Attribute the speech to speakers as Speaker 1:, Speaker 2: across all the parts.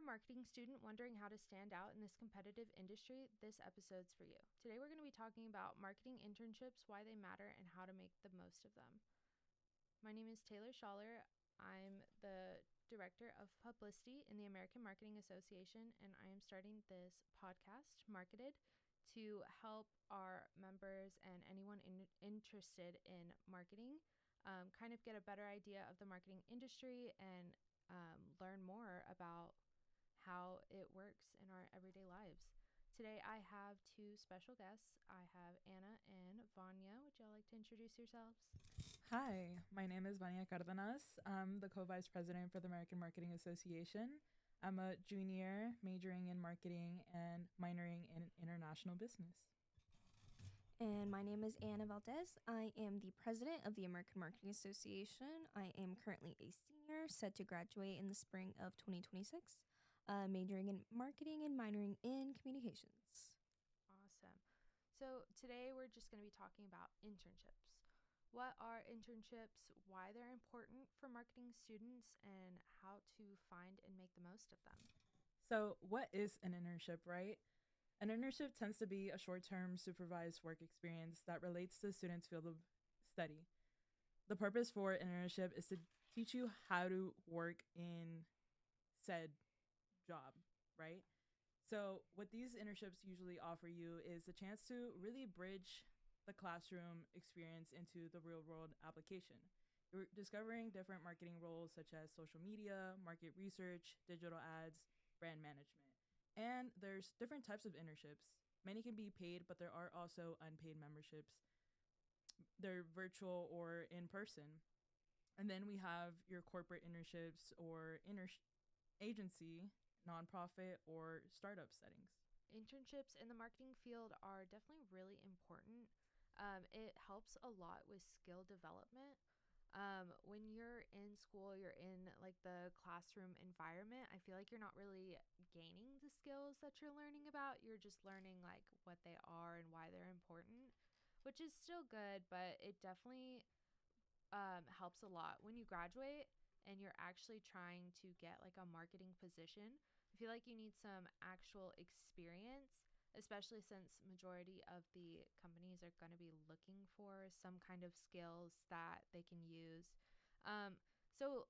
Speaker 1: you're a marketing student wondering how to stand out in this competitive industry, this episode's for you. Today we're going to be talking about marketing internships, why they matter, and how to make the most of them. My name is Taylor Schaller. I'm the Director of Publicity in the American Marketing Association, and I am starting this podcast, MarketED, to help our members and anyone interested in marketing kind of get a better idea of the marketing industry and learn more about how it works in our everyday lives. Today I have two special guests. I have Anna and Vanya. Would y'all like to introduce yourselves?
Speaker 2: Hi, my name is Vanya Cardenas. I'm the co-vice president for the American Marketing Association. I'm a junior majoring in marketing and minoring in international business.
Speaker 3: And my name is Anna Valdez. I am the president of the American Marketing Association. I am currently a senior, set to graduate in the spring of 2026, majoring in marketing and minoring in communications.
Speaker 1: Awesome. So today we're just going to be talking about internships. What are internships, why they're important for marketing students, and how to find and make the most of them.
Speaker 2: So, what is an internship, right? An internship tends to be a short-term supervised work experience that relates to the student's field of study. The purpose for an internship is to teach you how to work in said job, right? So, what these internships usually offer you is the chance to really bridge the classroom experience into the real world application. You're discovering different marketing roles such as social media, market research, digital ads, brand management. And there's different types of internships. Many can be paid, but there are also unpaid memberships. They're virtual or in person. And then we have your corporate internships or agency, nonprofit, or startup settings.
Speaker 1: Internships in the marketing field are definitely really important. It helps a lot with skill development. When you're in school, you're in like the classroom environment. I feel like you're not really gaining the skills that you're learning about. You're just learning like what they are and why they're important, which is still good, but it definitely helps a lot when you graduate and you're actually trying to get like a marketing position. I feel like you need some actual experience, especially since majority of the companies are going to be looking for some kind of skills that they can use. So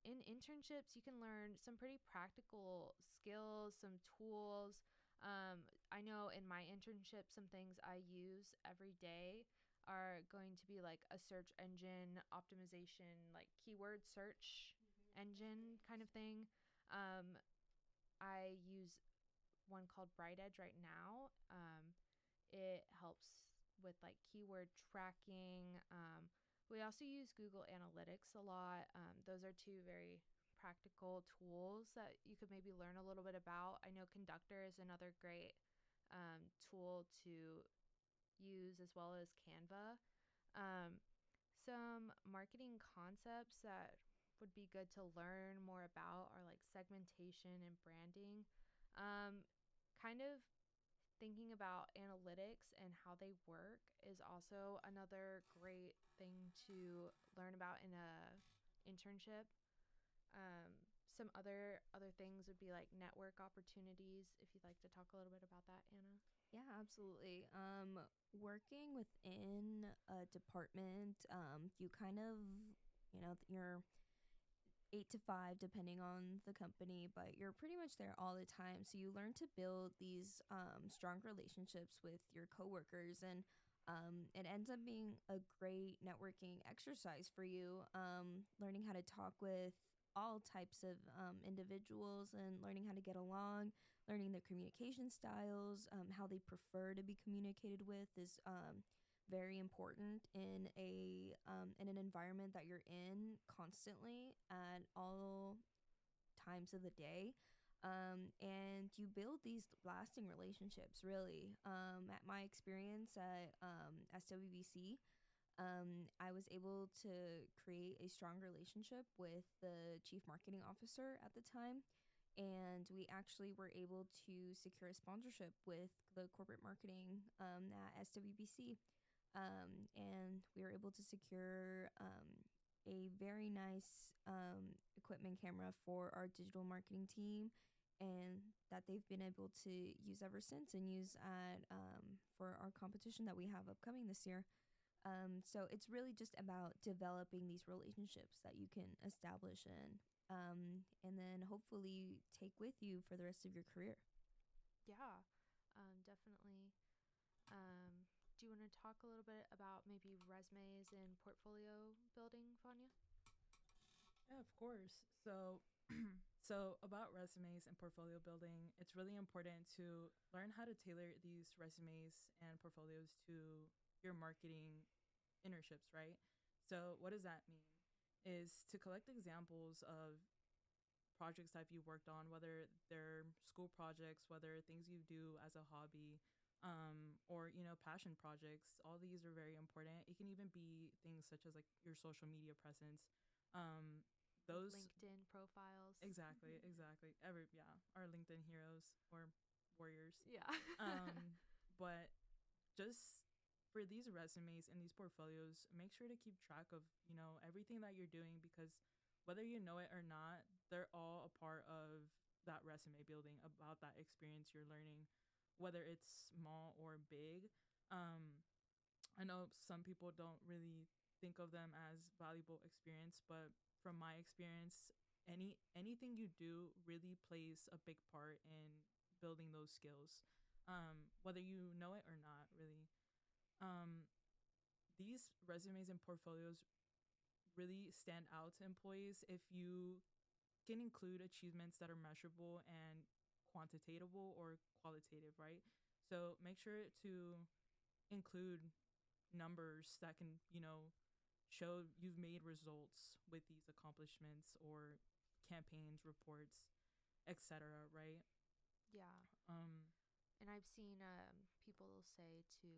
Speaker 1: in internships, you can learn some pretty practical skills, some tools. I know in my internship, some things I use every day are going to be like a search engine optimization, like keyword search engine kind of thing. I use one called Bright Edge right now. It helps with like keyword tracking. We also use Google Analytics a lot. Those are two very practical tools that you could maybe learn a little bit about. I know Conductor is another great tool to use, as well as Canva. Some marketing concepts that would be good to learn more about are like segmentation and branding. Kind of thinking about analytics and how they work is also another great thing to learn about in a internship. Some other things would be like network opportunities. If you'd like to talk a little bit about that, Anna.
Speaker 3: Yeah, absolutely. Working within a department, you kind of, you're 8 to 5, depending on the company, but you're pretty much there all the time. So you learn to build these strong relationships with your coworkers, and it ends up being a great networking exercise for you. Learning how to talk with all types of individuals and learning how to get along, learning their communication styles, how they prefer to be communicated with is very important in an environment that you're in constantly at all times of the day. And you build these lasting relationships, really. At my experience at SWBC, I was able to create a strong relationship with the chief marketing officer at the time. And we actually were able to secure a sponsorship with the corporate marketing at SWBC. And we were able to secure a very nice equipment camera for our digital marketing team and that they've been able to use ever since and use at for our competition that we have upcoming this year. So it's really just about developing these relationships that you can establish and then hopefully take with you for the rest of your career.
Speaker 1: Yeah, definitely. Do you want to talk a little bit about maybe resumes and portfolio building, Vanya?
Speaker 2: Yeah, of course. So about resumes and portfolio building, it's really important to learn how to tailor these resumes and portfolios to your marketing internships, right? So what does that mean? Is to collect examples of projects that you worked on, whether they're school projects, whether things you do as a hobby, or passion projects. All these are very important. It can even be things such as like your social media presence. Um,
Speaker 1: Like
Speaker 2: those
Speaker 1: LinkedIn profiles.
Speaker 2: exactly. Our LinkedIn heroes or warriors.
Speaker 1: Yeah.
Speaker 2: But just for these resumes and these portfolios, make sure to keep track of everything that you're doing, because whether you know it or not, they're all a part of that resume building, about that experience you're learning, whether it's small or big. um I know some people don't really think of them as valuable experience, but from my experience, anything you do really plays a big part in building those skills, whether you know it or not, really. um these resumes and portfolios really stand out to employees if you can include achievements that are measurable and quantitatable or qualitative, right? So make sure to include numbers that can, show you've made results with these accomplishments or campaigns, reports, etc., right?
Speaker 1: Yeah.
Speaker 2: Um
Speaker 1: And I've seen people say to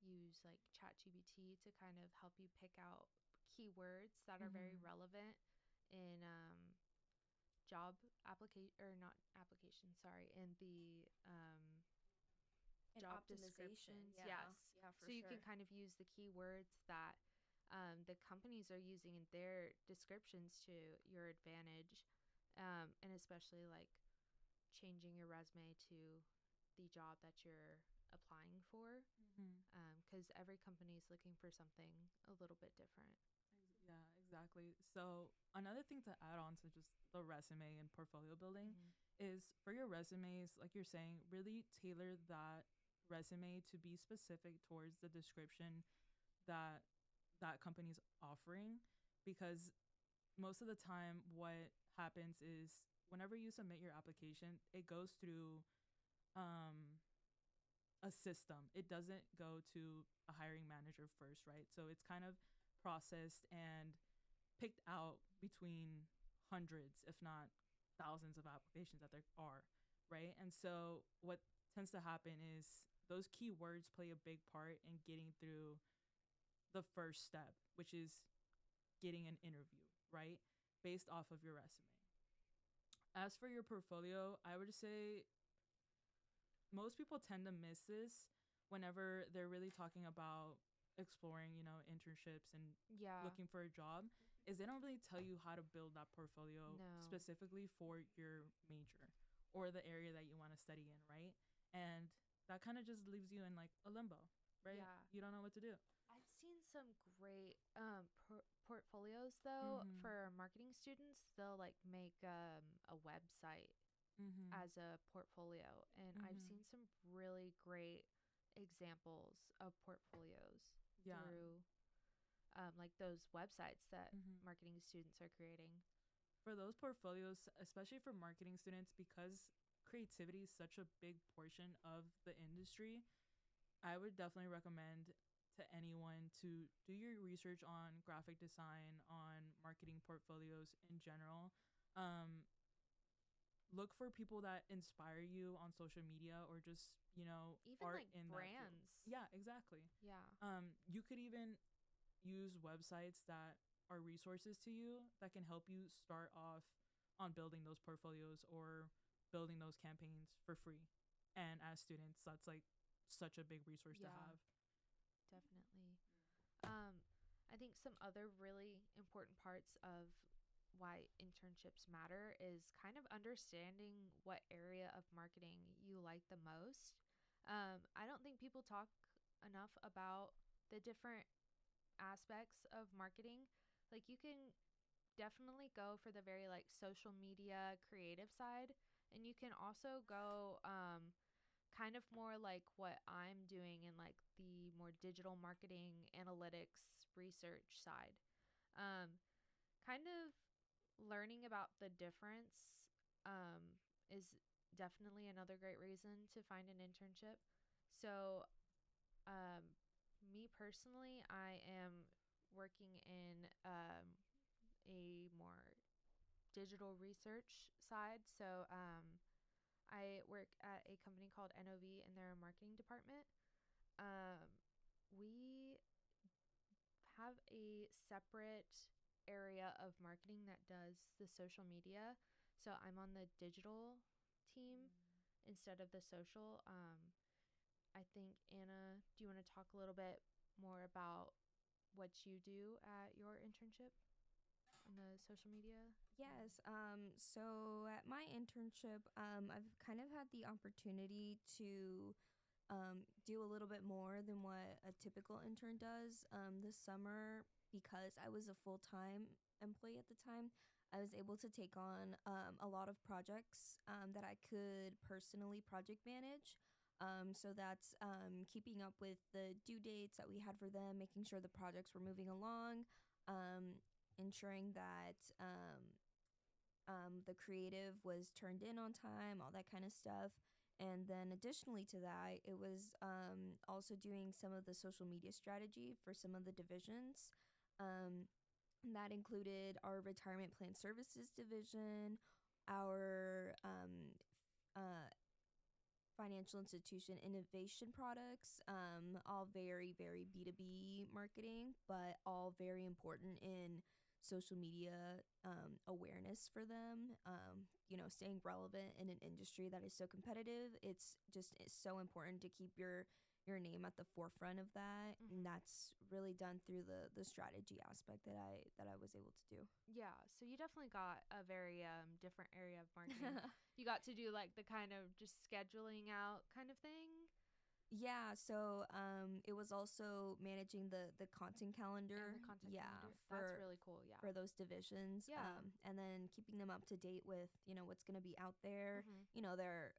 Speaker 1: use like ChatGPT to kind of help you pick out keywords that are very
Speaker 2: mhm.
Speaker 1: relevant in job application or not application, sorry, in the
Speaker 3: And
Speaker 1: job
Speaker 3: optimization,
Speaker 1: descriptions.
Speaker 3: yeah,
Speaker 1: Yes.
Speaker 3: yeah, for
Speaker 1: So you can
Speaker 3: sure.
Speaker 1: kind of use the keywords that the companies are using in their descriptions to your advantage, and especially like changing your resume to the job that you're applying for,
Speaker 2: Mhm.
Speaker 1: because every company is looking for something a little bit different.
Speaker 2: Yeah, exactly. So another thing to add on to just the resume and portfolio building
Speaker 1: Mm-hmm.
Speaker 2: is for your resumes, like you're saying, really tailor that resume to be specific towards the description that that company's offering, because most of the time what happens is whenever you submit your application, it goes through um a system. It doesn't go to a hiring manager first, right? So it's kind of processed and picked out between hundreds, if not thousands of applications that there are, right? And so what tends to happen is those keywords play a big part in getting through the first step, which is getting an interview, right? Based off of your resume. As for your portfolio, I would say most people tend to miss this whenever they're really talking about exploring, internships and
Speaker 1: Yeah.
Speaker 2: looking for a job, is they don't really tell you how to build that portfolio
Speaker 1: No.
Speaker 2: specifically for your major or the area that you want to study in, right? And that kind of just leaves you in like a limbo, right?
Speaker 1: Yeah.
Speaker 2: You don't know what to do.
Speaker 1: I've seen some great portfolios though
Speaker 2: Mhm.
Speaker 1: for marketing students. They'll like make a website
Speaker 2: Mhm.
Speaker 1: as a portfolio, and I've
Speaker 2: Mhm.
Speaker 1: seen some really great examples of portfolios
Speaker 2: Yeah.
Speaker 1: through like those websites that
Speaker 2: Mhm.
Speaker 1: marketing students are creating.
Speaker 2: For those portfolios, especially for marketing students, because creativity is such a big portion of the industry, I would definitely recommend to anyone to do your research on graphic design, on marketing portfolios in general. Um, Look for people that inspire you on social media or just,
Speaker 1: Even
Speaker 2: art
Speaker 1: like
Speaker 2: in that field.
Speaker 1: brands.
Speaker 2: Yeah, exactly.
Speaker 1: Yeah.
Speaker 2: You could even use websites that are resources to you that can help you start off on building those portfolios or building those campaigns for free. And as students, that's like such a big resource to
Speaker 1: Yeah,
Speaker 2: have.
Speaker 1: definitely. Um, I think some other really important parts of why internships matter is kind of understanding what area of marketing you like the most. I don't think people talk enough about the different aspects of marketing. Like you can definitely go for the very like social media creative side, and you can also go kind of more like what I'm doing in like the more digital marketing analytics research side. um, Kind of learning about the difference is definitely another great reason to find an internship. So um, me personally, I am working in a more digital research side. So I work at a company called NOV in their marketing department. Um, we have a separate area of marketing that does the social media. So I'm on the digital team instead of the social. I think, Anna, do you want to talk a little bit more about what you do at your internship on the social media?
Speaker 3: Yes. So at my internship, I've kind of had the opportunity to do a little bit more than what a typical intern does. This summer, because I was a full time employee at the time, I was able to take on a lot of projects that I could personally project manage. So that's keeping up with the due dates that we had for them, making sure the projects were moving along, ensuring that the creative was turned in on time, all that kind of stuff. And then additionally to that, it was also doing some of the social media strategy for some of the divisions. Um, that included our retirement plan services division, our financial institution innovation products, all very, very B2B marketing, but all very important in social media awareness for them. Staying relevant in an industry that is so competitive, it's so important to keep your name at the forefront of that, and
Speaker 1: Mm-hmm.
Speaker 3: that's really done through the strategy aspect that I was able to do.
Speaker 1: Yeah, so you definitely got a very different area of marketing. You got to do like the kind of just scheduling out kind of thing.
Speaker 3: Yeah, so it was also managing the content
Speaker 1: And
Speaker 3: calendar,
Speaker 1: the content
Speaker 3: yeah,
Speaker 1: calendar. That's really cool. Yeah.
Speaker 3: for those divisions,
Speaker 1: Yeah.
Speaker 3: and then keeping them up to date with what's going to be out there.
Speaker 1: Mm-hmm.
Speaker 3: There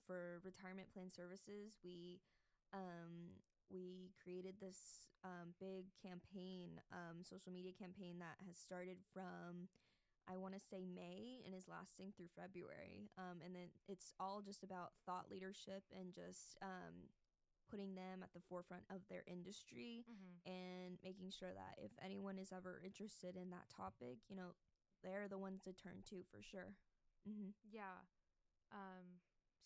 Speaker 3: for retirement plan services, we created this big campaign, social media campaign that has started from I want to say May and is lasting through February. And then it's all just about thought leadership and just putting them at the forefront of their industry
Speaker 1: Mm-hmm.
Speaker 3: and making sure that if anyone is ever interested in that topic, they're the ones to turn to for sure. Mm-hmm.
Speaker 1: Yeah.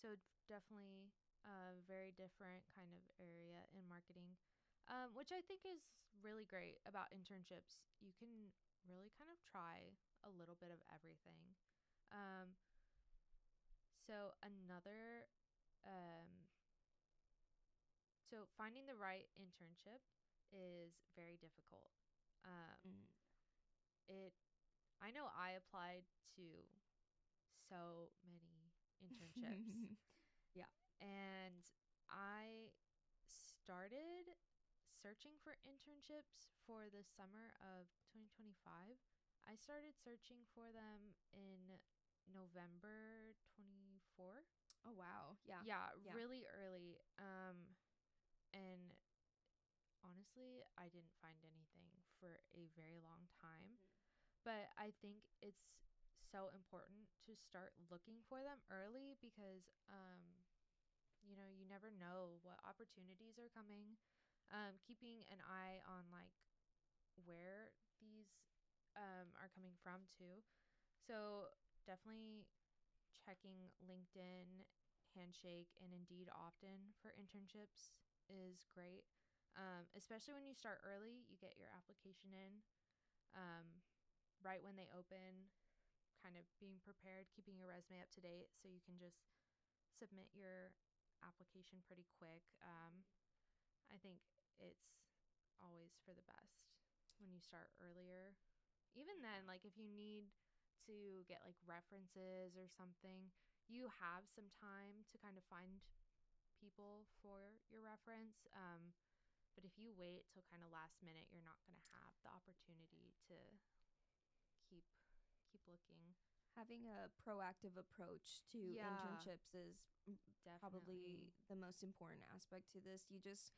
Speaker 1: So definitely a very different kind of area in marketing, which I think is really great about internships. You can really kind of try a little bit of everything. Um, so another, um, so finding the right internship is very difficult. Um,
Speaker 3: Mm.
Speaker 1: it, I know I applied to so many internships.
Speaker 3: Yeah.
Speaker 1: And I started searching for internships for the summer of 2025. I started searching for them in November 24.
Speaker 3: Oh wow. Yeah.
Speaker 1: Yeah,
Speaker 3: Yeah.
Speaker 1: really early. And honestly, I didn't find anything for a very long time. But I think it's so important to start looking for them early because you never know what opportunities are coming. Keeping an eye on like where these are coming from too. So definitely checking LinkedIn, Handshake, and Indeed often for internships is great. Especially when you start early, you get your application in right when they open, kind of being prepared, keeping your resume up to date so you can just submit your application pretty quick. I think it's always for the best when you start earlier. Even then, like if you need to get like references or something, you have some time to kind of find people for your reference. But if you wait till kind of last minute, you're not going to have the opportunity to keep keep looking.
Speaker 3: Having a proactive approach to
Speaker 1: Yeah,
Speaker 3: internships is probably
Speaker 1: definitely.
Speaker 3: the most important aspect to this. You just,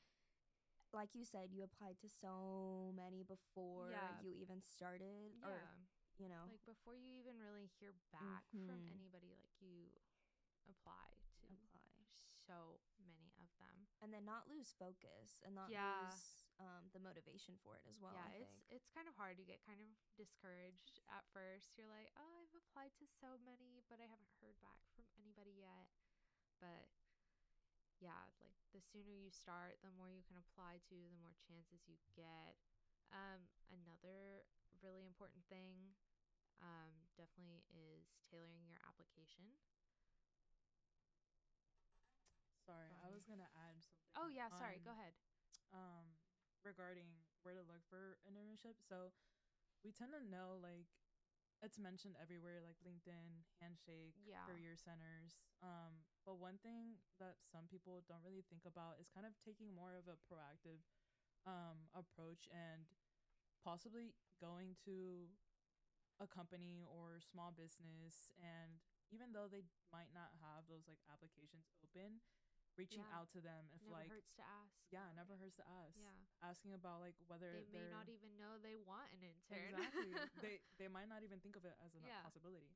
Speaker 3: like you said, you applied to so many before
Speaker 1: Yeah,
Speaker 3: you even started, or,
Speaker 1: yeah.
Speaker 3: you know.
Speaker 1: Like before you even really hear back from
Speaker 3: Mm-hmm.
Speaker 1: anybody, like you apply to
Speaker 3: Apply.
Speaker 1: so many of them.
Speaker 3: And then not lose focus and not
Speaker 1: Yeah,
Speaker 3: lose the motivation for it as well,
Speaker 1: yeah.
Speaker 3: I
Speaker 1: It's
Speaker 3: think.
Speaker 1: it's kind of hard. You get kind of discouraged at first. You're like, oh, I've applied to so many, but I haven't heard back from anybody yet. But yeah, like the sooner you start, the more you can apply to, the more chances you get. Another really important thing, definitely is tailoring your application.
Speaker 2: Sorry,
Speaker 1: Go
Speaker 2: I
Speaker 1: ahead.
Speaker 2: was gonna add
Speaker 1: Oh
Speaker 2: something
Speaker 1: yeah, sorry. Go
Speaker 2: on
Speaker 1: ahead.
Speaker 2: regarding where to look for an internship. So we tend to know like it's mentioned everywhere, like LinkedIn, Handshake,
Speaker 1: Yeah,
Speaker 2: career centers. But one thing that some people don't really think about is kind of taking more of a proactive approach and possibly going to a company or small business, and even though they might not have those like applications open, reaching
Speaker 1: yeah.
Speaker 2: out to them if
Speaker 1: Never
Speaker 2: like,
Speaker 1: hurts to ask.
Speaker 2: yeah, it never hurts to ask,
Speaker 1: Yeah.
Speaker 2: asking about like whether
Speaker 1: They may
Speaker 2: they're
Speaker 1: not even know they want an intern.
Speaker 2: exactly, they might not even think of it as a
Speaker 1: Yeah.
Speaker 2: possibility,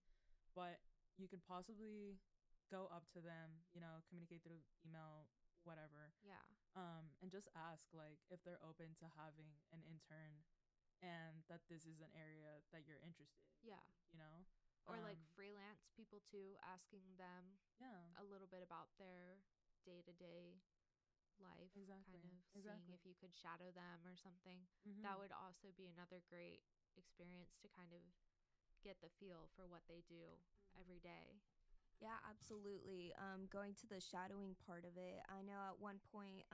Speaker 2: but you could possibly go up to them, you know, communicate through email, whatever,
Speaker 1: Yeah.
Speaker 2: and just ask like if they're open to having an intern and that this is an area that you're interested in,
Speaker 1: Yeah.
Speaker 2: you know.
Speaker 1: Or like
Speaker 2: um
Speaker 1: freelance people too, asking them
Speaker 2: yeah,
Speaker 1: a little bit about their day to day life, kind
Speaker 2: exactly,
Speaker 1: of seeing
Speaker 2: exactly.
Speaker 1: if you could shadow them or something. That
Speaker 2: Mm-hmm.
Speaker 1: would also be another great experience to kind of get the feel for what they do every day.
Speaker 3: Yeah, absolutely. Going to the shadowing part of it, I know at one point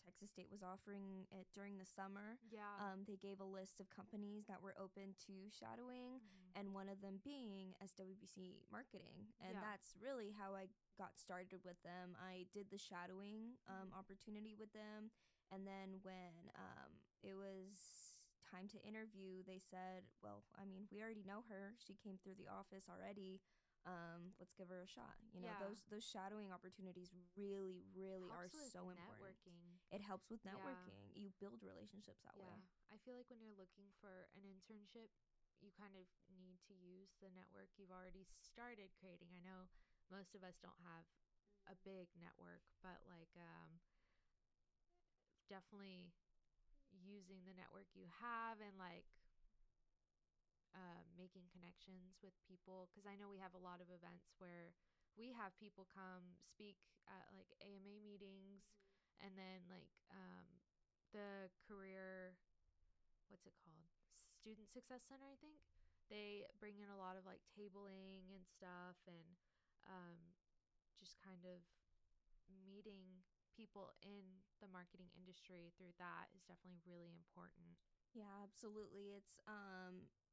Speaker 3: Texas State was offering it during the summer.
Speaker 1: Yeah.
Speaker 3: They gave a list of companies that were open to shadowing,
Speaker 1: Mm-hmm.
Speaker 3: and one of them being SWBC Marketing. And
Speaker 1: Yeah.
Speaker 3: that's really how I got started with them. I did the shadowing
Speaker 1: Mm-hmm.
Speaker 3: opportunity with them. And then when it was time to interview, they said, well, I mean, we already know her. She came through the office already. Let's give her a shot. You know,
Speaker 1: Yeah.
Speaker 3: those shadowing opportunities really, really are
Speaker 1: Helps with
Speaker 3: so important.
Speaker 1: networking.
Speaker 3: It helps with
Speaker 1: Yeah.
Speaker 3: networking. You build relationships that
Speaker 1: Yeah.
Speaker 3: way.
Speaker 1: I feel like when you're looking for an internship, you kind of need to use the network you've already started creating. I know most of us don't have a big network, but like definitely using the network you have and like making connections with people, because I know we have a lot of events where we have people come speak at like AMA meetings, and then like the career, what's it called, student success center, I think they bring in a lot of like tabling and stuff, and um, just kind of meeting people in the marketing industry through that is definitely really important.
Speaker 3: Yeah, absolutely. It's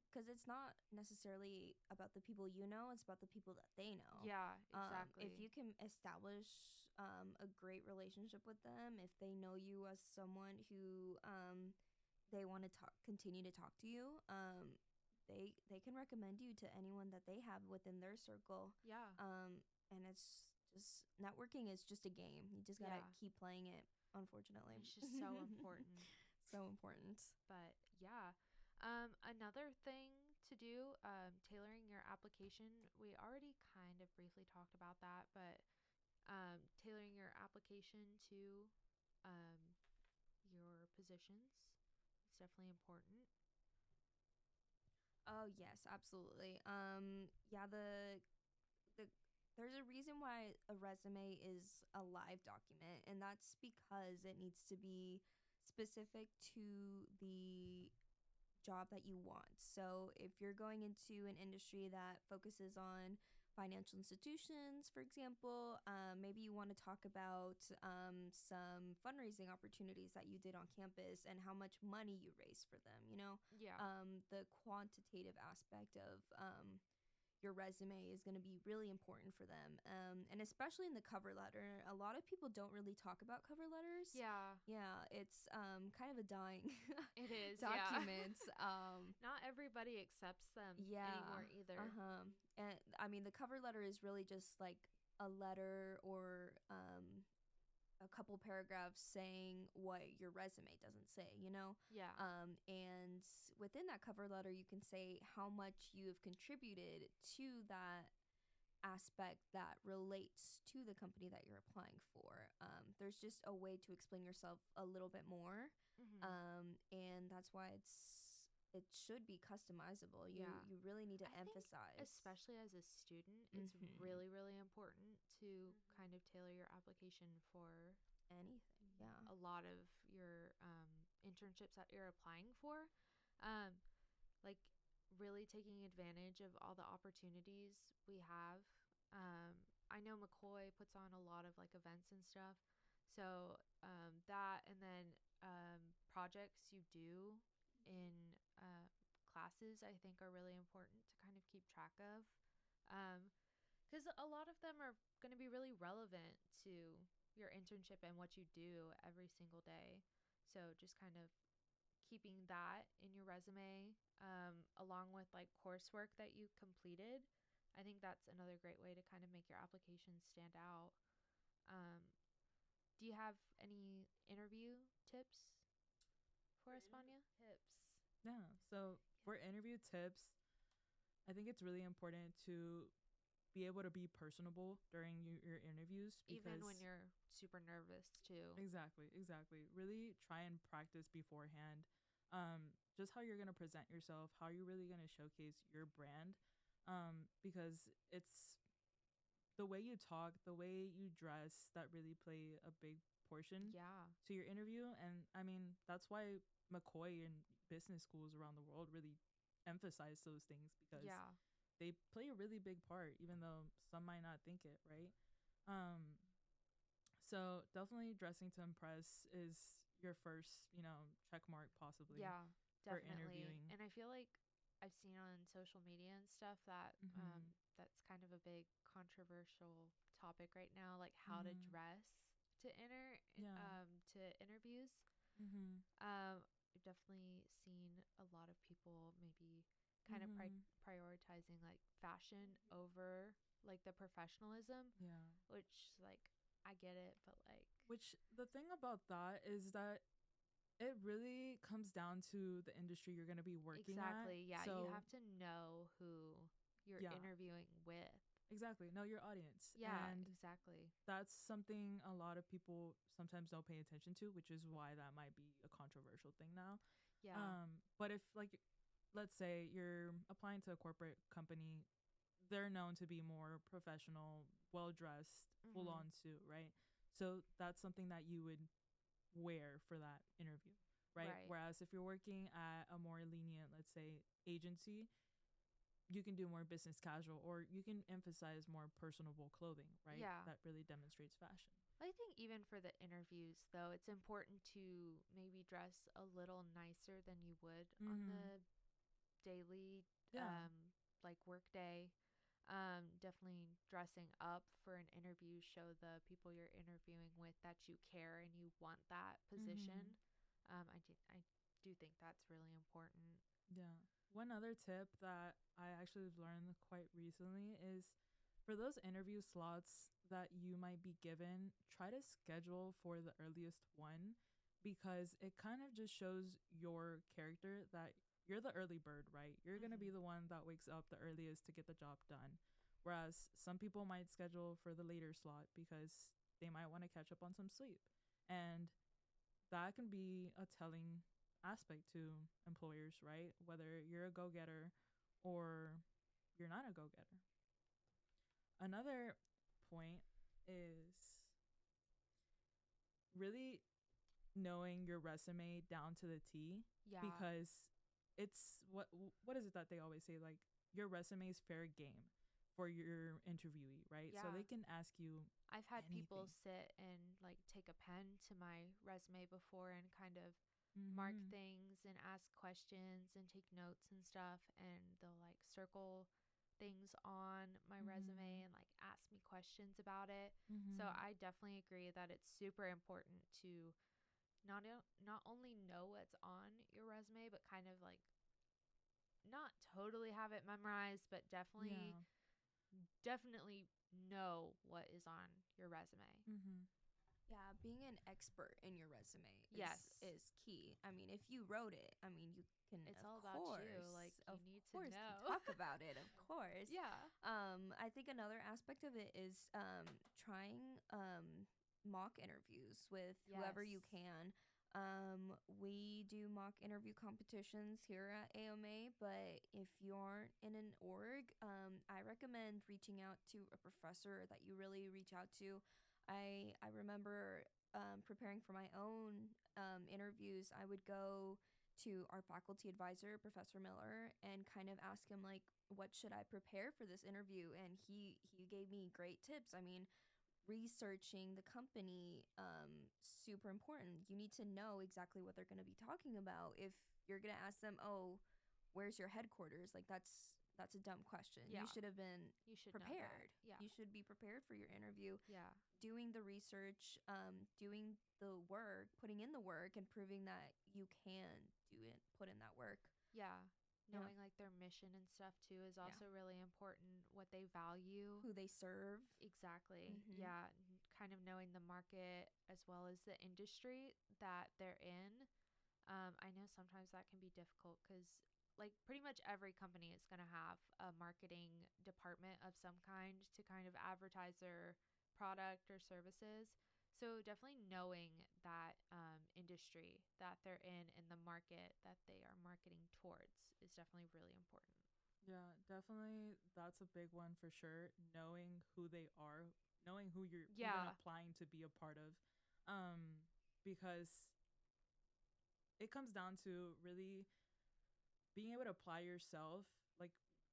Speaker 3: because it's not necessarily about the people you know; it's about the people that they know.
Speaker 1: Yeah,
Speaker 3: If
Speaker 1: exactly.
Speaker 3: you can establish a great relationship with them, if they know you as someone who they want to continue to talk to you, they can recommend you to anyone that they have within their circle.
Speaker 1: Yeah.
Speaker 3: And it's just networking is just a game. You just gotta
Speaker 1: Yeah.
Speaker 3: keep playing it. Unfortunately,
Speaker 1: It's just so important.
Speaker 3: so important.
Speaker 1: But yeah. Another thing to do, tailoring your application. We already kind of briefly talked about that, but tailoring your application to um, your positions is definitely important.
Speaker 3: Oh yes, absolutely. Yeah, the there's a reason why a resume is a live document, and that's because it needs to be specific to the job that you want. So if you're going into an industry that focuses on financial institutions, for example, maybe you want to talk about some fundraising opportunities that you did on campus and how much money you raised for them.
Speaker 1: Yeah.
Speaker 3: The quantitative aspect of your resume is going to be really important for them. And especially in the cover letter, a lot of people don't really talk about cover letters.
Speaker 1: Yeah.
Speaker 3: Yeah, it's kind of a dying
Speaker 1: It is.
Speaker 3: document.
Speaker 1: Not everybody accepts them
Speaker 3: Yeah.
Speaker 1: anymore either.
Speaker 3: And I mean, the cover letter is really just like a letter or a couple paragraphs saying what your resume doesn't say, you know?
Speaker 1: Yeah.
Speaker 3: And within that cover letter, you can say how much you have contributed to that aspect that relates to the company that you're applying for. There's just a way to explain yourself a little bit more. And that's why it should be customizable. You really need to
Speaker 1: I think
Speaker 3: emphasize,
Speaker 1: especially as a student, it's really, really important to kind of tailor your application for
Speaker 3: anything. Yeah.
Speaker 1: a lot of your internships that you're applying for. Like really taking advantage of all the opportunities we have. I know McCoy puts on a lot of like events and stuff. So that and then projects you do in classes, I think, are really important to kind of keep track of. Because a lot of them are going to be really relevant to your internship and what you do every single day. So just kind of keeping that in your resume, along with like coursework that you completed. I think that's another great way to kind of make your application stand out. Um, do you have any interview tips for us, Vanya?
Speaker 2: Tips. Yeah. So for interview tips, I think it's really important to be able to be personable during your interviews,
Speaker 1: even when you're super nervous too.
Speaker 2: Exactly. Really try and practice beforehand. Just how you're going to present yourself, how you're really going to showcase your brand. Because it's the way you talk, the way you dress that really play a big portion to your interview. And I mean, that's why McCoy and business schools around the world really emphasize those things, because they play a really big part, even though some might not think it, right? So definitely dressing to impress is your first, check mark possibly.
Speaker 1: Yeah, definitely.
Speaker 2: For interviewing.
Speaker 1: And I feel like I've seen on social media and stuff that that's kind of a big controversial topic right now, like how to dress to enter to interviews. I've definitely seen a lot of people maybe kind of prioritizing like fashion over like the professionalism. Which like I get it, but like
Speaker 2: which the thing about that is that it really comes down to the industry you're going to be working at.
Speaker 1: Yeah. So, you have to know who you're interviewing with.
Speaker 2: Exactly. Know your audience.
Speaker 1: Yeah,
Speaker 2: and
Speaker 1: exactly.
Speaker 2: That's something a lot of people sometimes don't pay attention to, which is why that might be a controversial thing now.
Speaker 1: Yeah.
Speaker 2: But if, like, let's say you're applying to a corporate company, they're known to be more professional, well-dressed, full-on suit, right? So that's something that you would wear for that interview, right? Whereas if you're working at a more lenient, let's say, agency, you can do more business casual, or you can emphasize more personable clothing, right?
Speaker 1: Yeah.
Speaker 2: That really demonstrates fashion.
Speaker 1: I think even for the interviews, though, it's important to maybe dress a little nicer than you would on the daily, like work day. Definitely dressing up for an interview, show the people you're interviewing with that you care and you want that position. I do think that's really important.
Speaker 2: Yeah. One other tip that I actually learned quite recently is, for those interview slots that you might be given, try to schedule for the earliest one, because it kind of just shows your character that you're the early bird, right? You're going to be the one that wakes up the earliest to get the job done. Whereas some people might schedule for the later slot because they might want to catch up on some sleep. And that can be a telling aspect to employers, right? Whether you're a go-getter or you're not a go-getter. Another point is really knowing your resume down to the T.
Speaker 1: Yeah.
Speaker 2: Because it's what is it that they always say, like, your resume is fair game for your interviewee, right?
Speaker 1: Yeah.
Speaker 2: So they can ask you
Speaker 1: I've had
Speaker 2: anything.
Speaker 1: people sit and like take a pen to my resume before and kind of mark things and ask questions and take notes and stuff, and they'll like circle things on my resume and like ask me questions about it. So
Speaker 2: Mm-hmm.
Speaker 1: I definitely agree that it's super important to not only know what's on your resume, but kind of like not totally have it memorized, but
Speaker 2: Yeah.
Speaker 1: definitely know what is on your resume.
Speaker 2: Mm-hmm.
Speaker 3: Yeah, being an expert in your resume
Speaker 1: Yes.
Speaker 3: is key. I mean, if you wrote it, I mean, you can
Speaker 1: It's
Speaker 3: of
Speaker 1: all about you.
Speaker 3: course,
Speaker 1: Like
Speaker 3: of
Speaker 1: you need to
Speaker 3: course, can
Speaker 1: know.
Speaker 3: talk about it. Of course.
Speaker 1: Yeah.
Speaker 3: I think another aspect of it is trying mock interviews with whoever you
Speaker 1: Yes.
Speaker 3: can. We do mock interview competitions here at AOMA, but if you aren't in an org, I recommend reaching out to a professor that you really reach out to. I remember preparing for my own interviews. I would go to our faculty advisor, Professor Miller, and kind of ask him like, what should I prepare for this interview? And he gave me great tips. I mean, researching the company, super important. You need to know exactly what they're going to be talking about. If you're going to ask them, oh, where's your headquarters, like that's a dumb question. You
Speaker 1: Yeah.
Speaker 3: should have been
Speaker 1: You should know that.
Speaker 3: prepared.
Speaker 1: Yeah.
Speaker 3: You should be prepared for your interview,
Speaker 1: Yeah.
Speaker 3: doing the research, doing the work, putting in the work, and proving that you can do it, put in that work.
Speaker 1: Yeah.
Speaker 3: Yeah.
Speaker 1: Knowing like their mission and stuff too is
Speaker 3: Yeah.
Speaker 1: also really important. What they value.
Speaker 3: Who they serve.
Speaker 1: Exactly.
Speaker 3: Mhm.
Speaker 1: Yeah. Kind of knowing the market as well as the industry that they're in. I know sometimes that can be difficult because, like, pretty much every company is going to have a marketing department of some kind to kind of advertise their product or services. So, definitely knowing that industry that they're in and the market that they are marketing towards is definitely really important.
Speaker 2: Yeah, definitely. That's a big one for sure. Knowing who they are, knowing who you're even
Speaker 1: Yeah.
Speaker 2: applying to be a part of. Because it comes down to really being able to apply yourself, like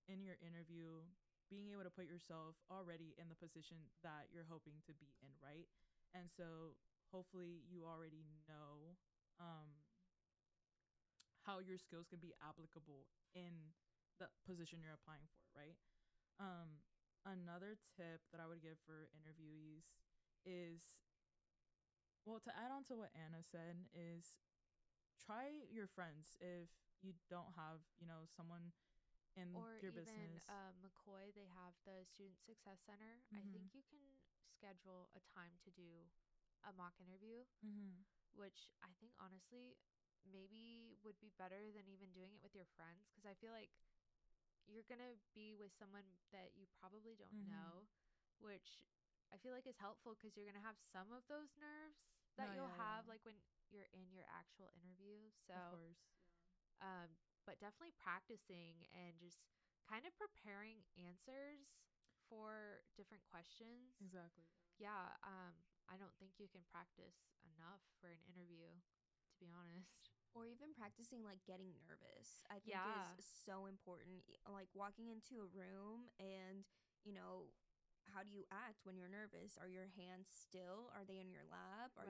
Speaker 2: in your interview, being able to put yourself already in the position that you're hoping to be in, right? And so hopefully you already know um, how your skills can be applicable in the position you're applying for, right? Um, Another tip that I would give for interviewees is, well, to add on to what Anna said, is try your friends if you don't have, someone in
Speaker 1: Or
Speaker 2: your
Speaker 1: even
Speaker 2: business.
Speaker 1: McCoy, they have the Student Success Center. I
Speaker 2: Mm-hmm.
Speaker 1: think you can schedule a time to do a mock interview,
Speaker 2: Mm-hmm.
Speaker 1: which I think honestly maybe would be better than even doing it with your friends because I feel like you're going to be with someone that you probably don't
Speaker 2: Mm-hmm.
Speaker 1: know, which I feel like is helpful because you're going to have some of those nerves
Speaker 2: No,
Speaker 1: that you'll
Speaker 2: yeah,
Speaker 1: have
Speaker 2: yeah.
Speaker 1: like when you're in your actual interview.
Speaker 2: Of
Speaker 1: So,
Speaker 2: course.
Speaker 1: but definitely practicing and just kind of preparing answers for different questions.
Speaker 2: Exactly.
Speaker 1: Yeah, I don't think you can practice enough for an interview, to be honest.
Speaker 3: Or even practicing like getting nervous, I think
Speaker 1: Yeah,
Speaker 3: is so important. Like walking into a room and, you know, how do you act when you're nervous? Are your hands still? Are they in your lap?
Speaker 1: right.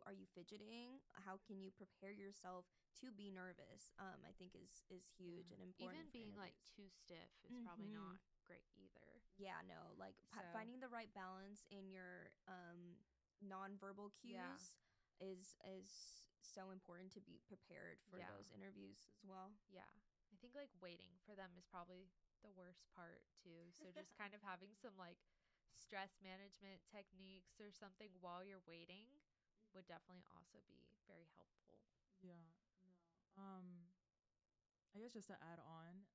Speaker 3: Are you fidgeting? How can you prepare yourself to be nervous? I think is huge and
Speaker 1: Yeah.
Speaker 3: important
Speaker 1: Even
Speaker 3: for
Speaker 1: being like
Speaker 3: interviews.
Speaker 1: too stiff is probably
Speaker 3: Mhm.
Speaker 1: not great either.
Speaker 3: Yeah, no, like
Speaker 1: So,
Speaker 3: finding the right balance in your nonverbal
Speaker 1: yeah,
Speaker 3: cues is so important to be prepared for
Speaker 1: yeah,
Speaker 3: those interviews as well.
Speaker 1: yeah. I think like waiting for them is probably the worst part too. So just kind of having some like stress management techniques or something while you're waiting would definitely also be very helpful.
Speaker 2: Yeah. No. I guess just to add on,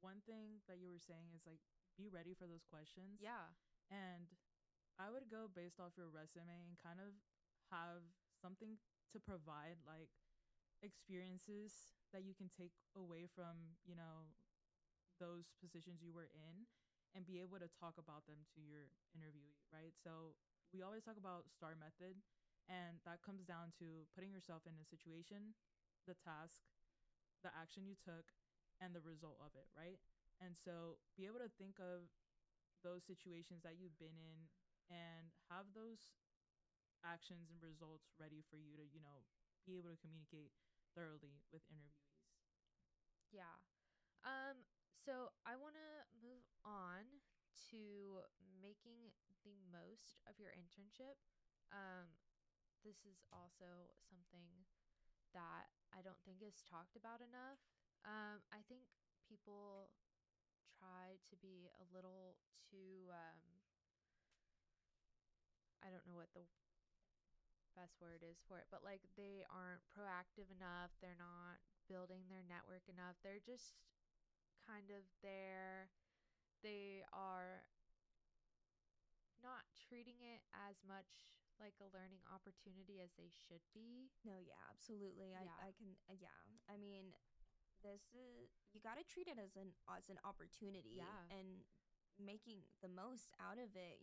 Speaker 2: one thing that you were saying is like be ready for those questions.
Speaker 1: Yeah.
Speaker 2: And I would go based off your resume and kind of have something to provide, like experiences that you can take away from, those positions you were in and be able to talk about them to your interviewee, right? So we always talk about STAR method, and that comes down to putting yourself in a situation, the task, the action you took, and the result of it, right? And so be able to think of those situations that you've been in and have those actions and results ready for you to, be able to communicate thoroughly with interviewees.
Speaker 1: Yeah. So I want to move on to making the most of your internship. Um, this is also something that I don't think is talked about enough. I think people try to be a little too, I don't know what the best word is for it, but like they aren't proactive enough. They're not building their network enough. They're just kind of there. They are not treating it as much like a learning opportunity as they should be.
Speaker 3: No, yeah, absolutely.
Speaker 1: Yeah.
Speaker 3: I can, yeah. I mean, this is, you got to treat it as an opportunity,
Speaker 1: Yeah.
Speaker 3: and making the most out of it,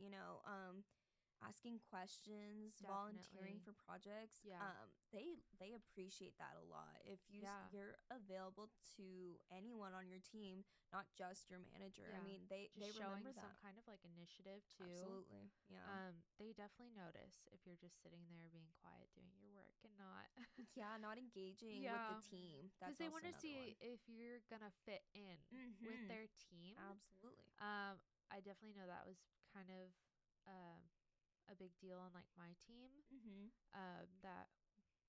Speaker 3: asking questions, volunteering
Speaker 1: Definitely.
Speaker 3: for projects.
Speaker 1: Yeah.
Speaker 3: They appreciate that a lot. If
Speaker 1: Yeah.
Speaker 3: you're available to anyone on your team, not just your manager. I
Speaker 1: Yeah.
Speaker 3: mean, they
Speaker 1: Just showing
Speaker 3: remember
Speaker 1: some
Speaker 3: that.
Speaker 1: kind of like initiative too.
Speaker 3: Absolutely. Yeah.
Speaker 1: They definitely notice if you're just sitting there being quiet doing your work and not
Speaker 3: Yeah, not engaging with the
Speaker 1: yeah,
Speaker 3: team.
Speaker 1: because
Speaker 3: That's
Speaker 1: they
Speaker 3: also
Speaker 1: want to
Speaker 3: another
Speaker 1: see
Speaker 3: one.
Speaker 1: if you're gonna fit in with
Speaker 3: Mhm.
Speaker 1: their team.
Speaker 3: Absolutely.
Speaker 1: I definitely know that was kind of um a big deal on like my team.
Speaker 3: Mhm.
Speaker 1: That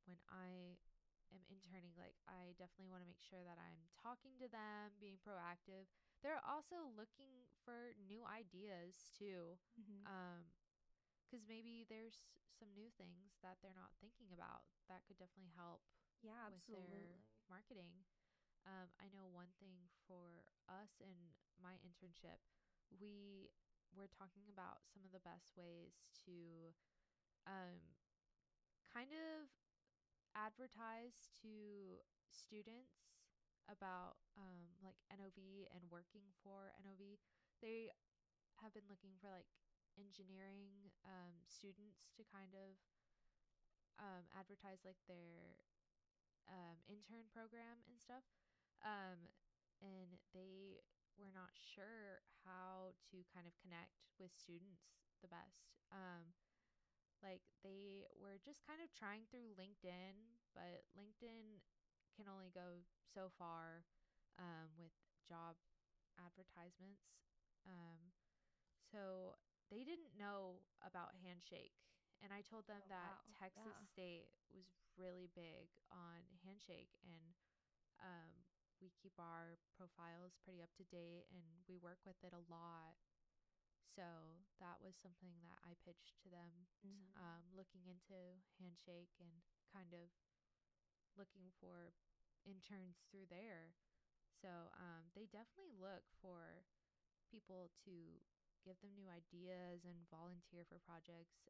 Speaker 1: when I am interning, like I definitely want to make sure that I'm talking to them, being proactive. They're also looking for new ideas too.
Speaker 3: Mhm.
Speaker 1: Um, because maybe there's some new things that they're not thinking about that could definitely help
Speaker 3: Yeah,
Speaker 1: with their
Speaker 3: absolutely.
Speaker 1: marketing. I know one thing for us in my internship, we were talking about some of the best ways to um, kind of advertise to students about like NOV and working for NOV. They have been looking for like engineering students to kind of advertise like their intern program and stuff. Um, and they were not sure how to kind of connect with students the best. Like they were just kind of trying through LinkedIn, but LinkedIn can only go so far with job advertisements. Um, so they didn't know about Handshake. And I told them
Speaker 3: Oh
Speaker 1: that
Speaker 3: wow.
Speaker 1: Texas
Speaker 3: Yeah.
Speaker 1: State was really big on Handshake, and um, we keep our profiles pretty up to date and we work with it a lot. So that was something that I pitched to them,
Speaker 3: Mhm.
Speaker 1: looking into Handshake and kind of looking for interns through there. So they definitely look for people to give them new ideas and volunteer for projects.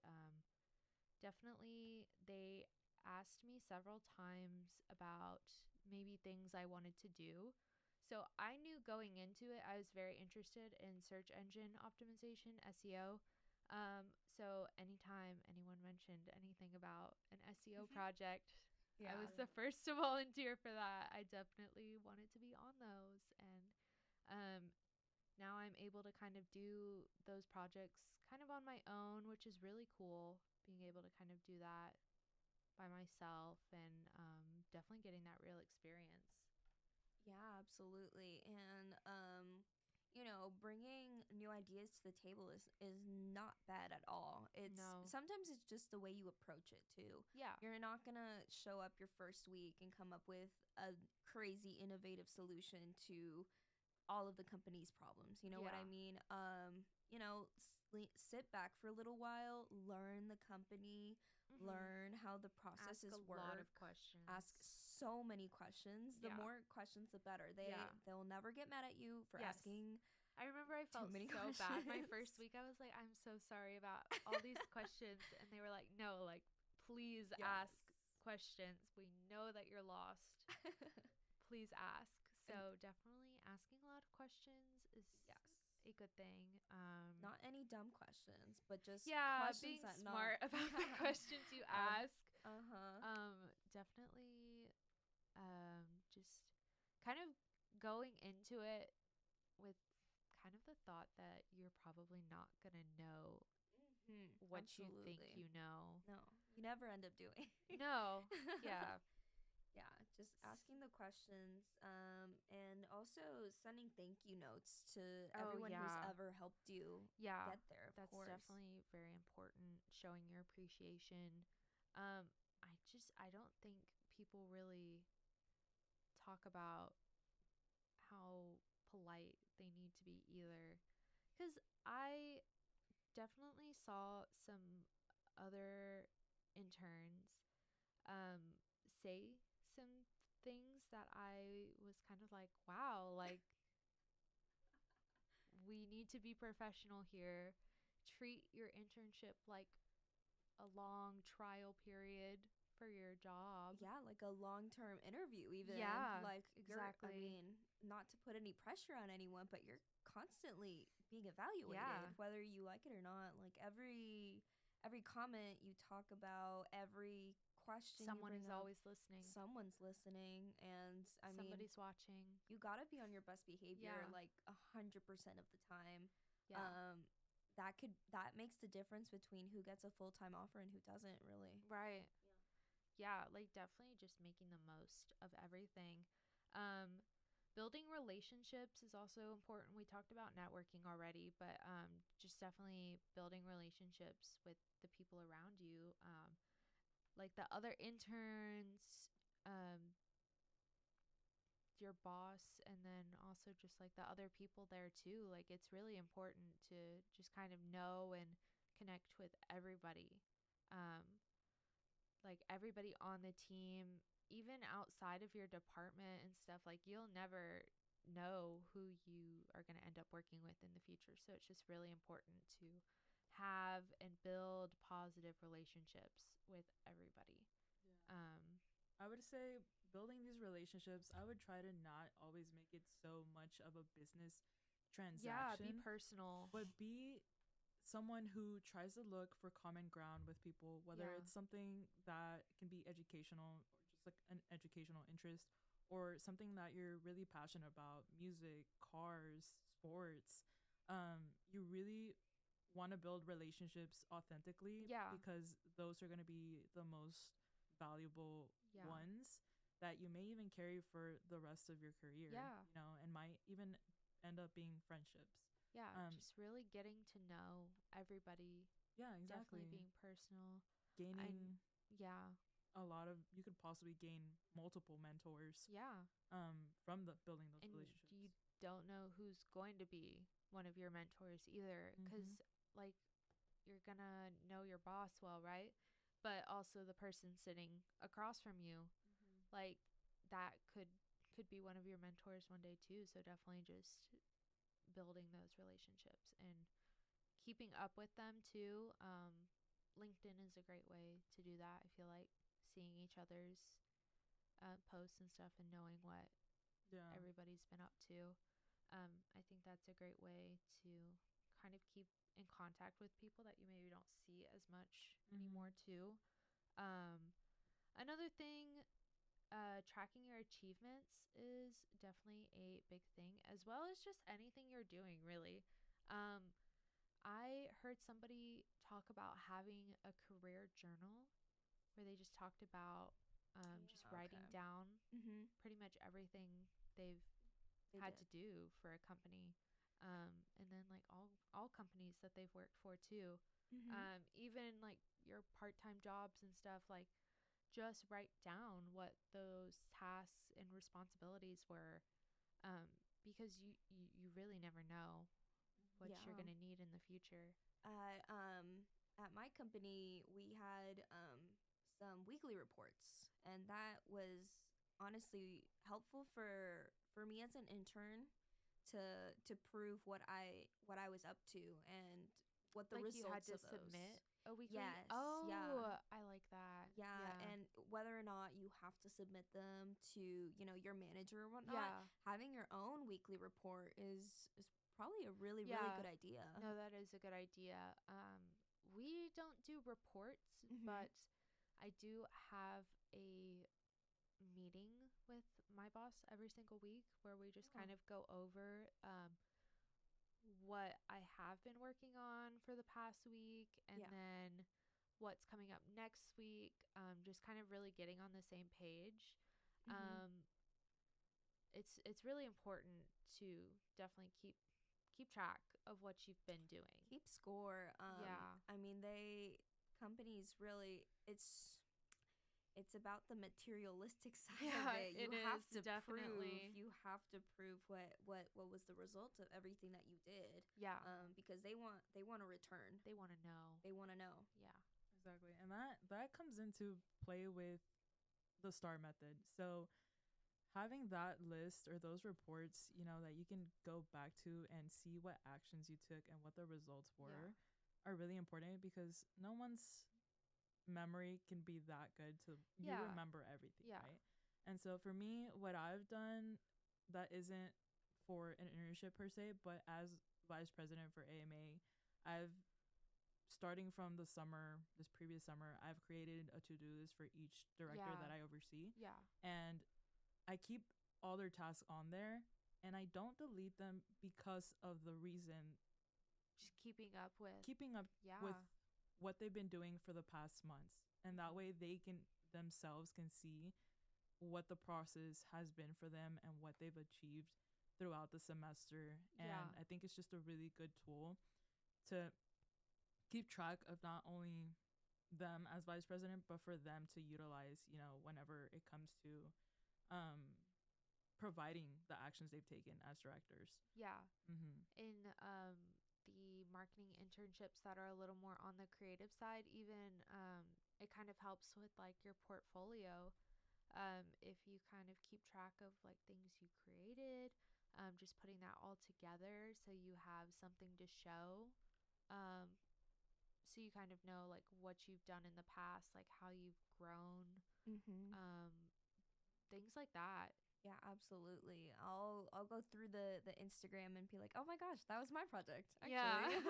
Speaker 1: Definitely, they asked me several times about maybe things I wanted to do. So I knew going into it, I was very interested in search engine optimization, SEO. So anytime anyone mentioned anything about an SEO project, I
Speaker 3: Yeah.
Speaker 1: was the first to volunteer for that. I definitely wanted to be on those. And um, now I'm able to kind of do those projects kind of on my own, which is really cool. Being able to kind of do that by myself and definitely getting that real experience.
Speaker 3: Yeah, absolutely. And bringing new ideas to the table is not bad at all. It's
Speaker 1: No.
Speaker 3: sometimes it's just the way you approach it too.
Speaker 1: Yeah.
Speaker 3: You're not going to show up your first week and come up with a crazy innovative solution to all of the company's problems. You know what I
Speaker 1: Yeah.
Speaker 3: mean? Sit back for a little while, learn the company,
Speaker 1: Mm-hmm.
Speaker 3: learn how the
Speaker 1: Ask
Speaker 3: processes
Speaker 1: a lot
Speaker 3: work,
Speaker 1: of questions.
Speaker 3: ask so many questions. The
Speaker 1: Yeah.
Speaker 3: more questions, the better.
Speaker 1: Yeah.
Speaker 3: They'll never get mad at you for
Speaker 1: Yes.
Speaker 3: asking
Speaker 1: I remember I
Speaker 3: too
Speaker 1: felt
Speaker 3: many
Speaker 1: so bad my
Speaker 3: questions.
Speaker 1: first week. I was like, I'm so sorry about all these questions. And they were like, no, like, please
Speaker 3: Yes.
Speaker 1: ask questions. We know that you're lost. Please ask.
Speaker 3: And
Speaker 1: So definitely asking a lot of questions is
Speaker 3: yes.
Speaker 1: a good thing.
Speaker 3: Not any dumb questions, but just
Speaker 1: Yeah,
Speaker 3: questions
Speaker 1: being
Speaker 3: that not
Speaker 1: smart about the questions you
Speaker 3: um
Speaker 1: ask.
Speaker 3: uh-huh.
Speaker 1: Definitely just kind of going into it with kind of the thought that you're probably not gonna know what you think
Speaker 3: Absolutely.
Speaker 1: you know.
Speaker 3: No, you never end up doing.
Speaker 1: No, yeah.
Speaker 3: Yeah, just asking the questions, and also sending thank you notes to
Speaker 1: Oh,
Speaker 3: everyone who's
Speaker 1: yeah.
Speaker 3: ever helped you
Speaker 1: Yeah,
Speaker 3: get there, of
Speaker 1: that's
Speaker 3: course.
Speaker 1: definitely very important, showing your appreciation. I don't think people really talk about how polite they need to be either. Because I definitely saw some other interns um, say some things that I was kind of like, wow, like we need to be professional here. Treat your internship like a long trial period for your job.
Speaker 3: Yeah, like a long-term interview even.
Speaker 1: Yeah,
Speaker 3: Like I
Speaker 1: exactly.
Speaker 3: mean, not to put any pressure on anyone, but you're constantly being evaluated
Speaker 1: Yeah.
Speaker 3: whether you like it or not. Like every comment you talk about, every question you
Speaker 1: Someone
Speaker 3: bring
Speaker 1: is
Speaker 3: up,
Speaker 1: always listening.
Speaker 3: someone's listening, and I mean,
Speaker 1: Somebody's watching.
Speaker 3: you gotta be on your best behavior
Speaker 1: Yeah.
Speaker 3: like 100% of the time.
Speaker 1: Yeah.
Speaker 3: That makes the difference between who gets a full-time offer and who doesn't, really.
Speaker 1: Right. Yeah, like definitely just making the most of everything. Um Building relationships is also important. We talked about networking already, but just definitely building relationships with the people around you. Like the other interns, um your boss, and then also just like the other people there too. Like it's really important to just kind of know and connect with everybody. Um like everybody on the team, even outside of your department and stuff, like you'll never know who you are going to end up working with in the future. So it's just really important to have and build positive relationships with everybody.
Speaker 2: Yeah.
Speaker 1: Um,
Speaker 2: I would say building these relationships, I would try to not always make it so much of a business
Speaker 1: yeah, be
Speaker 2: transaction,
Speaker 1: personal.
Speaker 2: but be someone who tries to look for common ground with people, whether
Speaker 1: Yeah.
Speaker 2: it's something that can be educational or just like an educational interest, or something that you're really passionate about, music, cars, sports. You really want to build relationships authentically
Speaker 1: Yeah.
Speaker 2: because those are going to be the most valuable
Speaker 1: Yeah.
Speaker 2: ones that you may even carry for the rest of your career,
Speaker 1: Yeah.
Speaker 2: and might even end up being friendships.
Speaker 1: Yeah.
Speaker 2: Um,
Speaker 1: Just really getting to know everybody,
Speaker 2: yeah,
Speaker 1: definitely
Speaker 2: exactly.
Speaker 1: being personal. And
Speaker 2: Gaining
Speaker 1: yeah.
Speaker 2: a lot of, you could possibly gain multiple mentors
Speaker 1: Yeah.
Speaker 2: from the building those
Speaker 1: And
Speaker 2: relationships.
Speaker 1: you don't know who's going to be one of your mentors either,
Speaker 2: Mm-hmm.
Speaker 1: because like you're gonna know your boss well, right? But also the person sitting across from you,
Speaker 2: Mm-hmm.
Speaker 1: like that could be one of your mentors one day too. So definitely just building those relationships and keeping up with them too. LinkedIn is a great way to do that. I feel like seeing each other's posts and stuff and knowing what
Speaker 2: Yeah.
Speaker 1: everybody's been up to. I think that's a great way to kind of keep in contact with people that you maybe don't see as much
Speaker 2: Mm-hmm.
Speaker 1: anymore too. Um, Another thing, tracking your achievements is definitely a big thing, as well as just anything you're doing, really. Um, I heard somebody talk about having a career journal where they just talked about just
Speaker 3: Yeah,
Speaker 1: writing
Speaker 3: okay.
Speaker 1: down
Speaker 3: Mhm.
Speaker 1: pretty much everything they've
Speaker 3: They
Speaker 1: had
Speaker 3: did.
Speaker 1: to do for a company. And then like all companies that they've worked for too.
Speaker 3: Mhm.
Speaker 1: Even like your part-time jobs and stuff, like just write down what those tasks and responsibilities were, um, because you really never know what you're
Speaker 3: Yeah.
Speaker 1: going to need in the future.
Speaker 3: At at my company, we had some weekly reports, and that was honestly helpful for me as an intern to prove what I was up to and what the
Speaker 1: Like you had
Speaker 3: results
Speaker 1: to
Speaker 3: of those.
Speaker 1: submit a weekly.
Speaker 3: Yes, yeah.
Speaker 1: Oh, I like that.
Speaker 3: Yeah,
Speaker 1: Yeah.
Speaker 3: and whether or not you have to submit them to, your manager or whatnot,
Speaker 1: Yeah.
Speaker 3: having your own weekly report is probably a really, really good
Speaker 1: Yeah.
Speaker 3: idea.
Speaker 1: No, that is a good idea. We don't do reports,
Speaker 3: Mhm.
Speaker 1: but I do have a meeting with my boss every single week where we just
Speaker 3: Oh,
Speaker 1: kind of go over what I have been working on for the past week, and
Speaker 3: yeah.
Speaker 1: then what's coming up next week. Just kind of really getting on the same page. It's really important to definitely keep track of what you've been doing.
Speaker 3: Keep score.
Speaker 1: Yeah.
Speaker 3: I mean, companies really, it's about the materialistic side of
Speaker 1: Yeah,
Speaker 3: it. You
Speaker 1: it
Speaker 3: have
Speaker 1: is,
Speaker 3: to
Speaker 1: definitely.
Speaker 3: you have to prove what was the result of everything that you did.
Speaker 1: Yeah.
Speaker 3: Because they want a return.
Speaker 1: They want to know.
Speaker 3: They want to know.
Speaker 1: Yeah.
Speaker 2: Exactly. And that comes into play with the STAR method. So having that list or those reports, that you can go back to and see what actions you took and what the results were are really important, because no one's memory can be that good to you remember everything, right? And so for me, what I've done that isn't for an internship per se, but as vice president for AMA, I've starting from this previous summer, I've created a to-do list for each director that I oversee.
Speaker 1: Yeah.
Speaker 2: And I keep all their tasks on there, and I don't delete them because of the reason.
Speaker 1: Just keeping up with
Speaker 2: with what they've been doing for the past months. And that way they can themselves can see what the process has been for them and what they've achieved throughout the semester. And I think it's just a really good tool to keep track of not only them as vice president, but for them to utilize, whenever it comes to providing the actions they've taken as directors.
Speaker 1: Yeah. In the marketing internships that are a little more on the creative side, even it kind of helps with like your portfolio. If you kind of keep track of like things you created, just putting that all together so you have something to show. So you kind of know like what you've done in the past, like how you've grown, things like that.
Speaker 3: Yeah, absolutely. I'll go through the Instagram and be like, oh my gosh, that was my project. Actually.